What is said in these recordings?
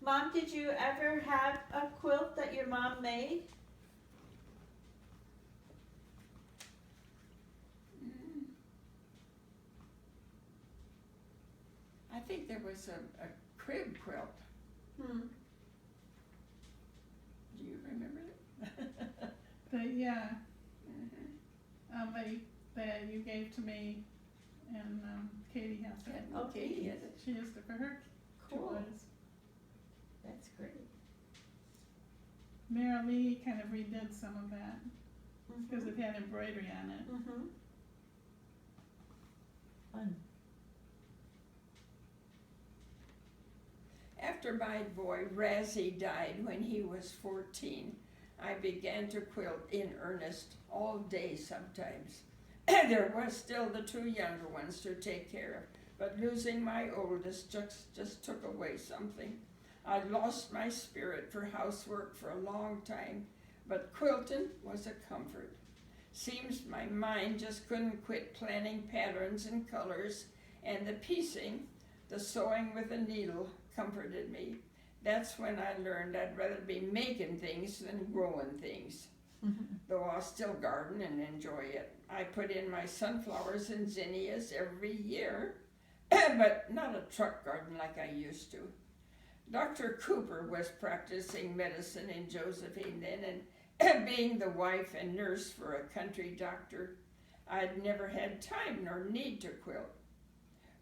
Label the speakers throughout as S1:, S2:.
S1: Mom, did you ever have a quilt that your mom made?
S2: I think there was a crib quilt.
S1: Hmm.
S2: Do you remember it?
S3: Yeah,
S2: Mhm.
S3: that you gave to me, and Katie has it.
S2: Yeah,
S1: Oh,
S2: Katie has it.
S3: She used it for her
S1: Cool.
S3: toys.
S1: That's great.
S3: Mara Lee kind of redid some of that because
S1: Mhm.
S3: it had embroidery on it.
S1: Mhm. Fun.
S2: After my boy Razzie died when he was 14, I began to quilt in earnest all day sometimes. There was still the two younger ones to take care of, but losing my oldest just took away something. I lost my spirit for housework for a long time, but quilting was a comfort. Seems my mind just couldn't quit planning patterns and colors, and the piecing, the sewing with a needle, comforted me. That's when I learned I'd rather be making things than growing things. Though I'll still garden and enjoy it. I put in my sunflowers and zinnias every year, but not a truck garden like I used to. Dr. Cooper was practicing medicine in Josephine then, and being the wife and nurse for a country doctor, I'd never had time nor need to quilt.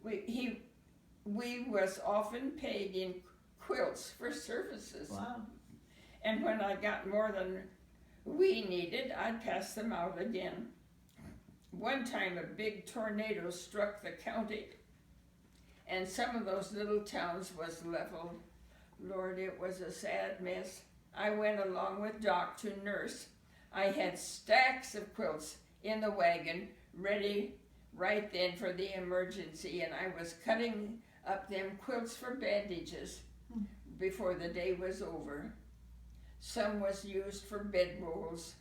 S2: We was often paid in quilts for services.
S1: Wow.
S2: And when I got more than we needed, I'd pass them out again. One time a big tornado struck the county, and some of those little towns was leveled. Lord, it was a sad mess. I went along with Doc to nurse. I had stacks of quilts in the wagon ready right then for the emergency, and I was cutting up them quilts for bandages before the day was over. Some was used for bedrolls.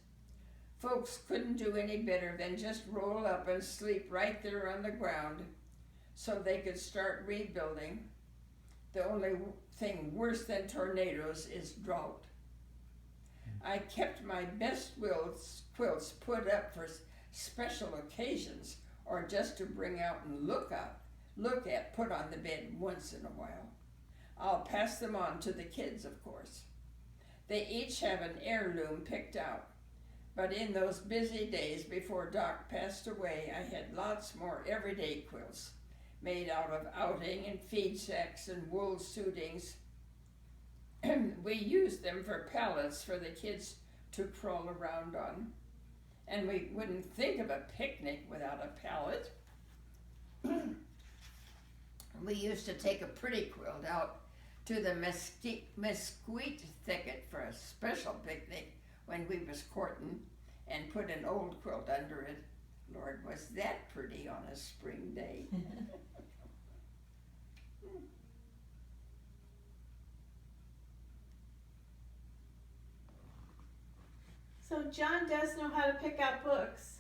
S2: Folks couldn't do any better than just roll up and sleep right there on the ground so they could start rebuilding. The only thing worse than tornadoes is drought. I kept my best quilts put up for special occasions or just to bring out and look at, put on the bed once in a while. I'll pass them on to the kids, of course. They each have an heirloom picked out. But in those busy days before Doc passed away, I had lots more everyday quilts made out of outing and feed sacks and wool suitings. We used them for pallets for the kids to crawl around on. And we wouldn't think of a picnic without a pallet. We used to take a pretty quilt out to the mesquite thicket for a special picnic when we was courting, and put an old quilt under it. Lord, was that pretty on a spring day.
S1: So John does know how to pick out books.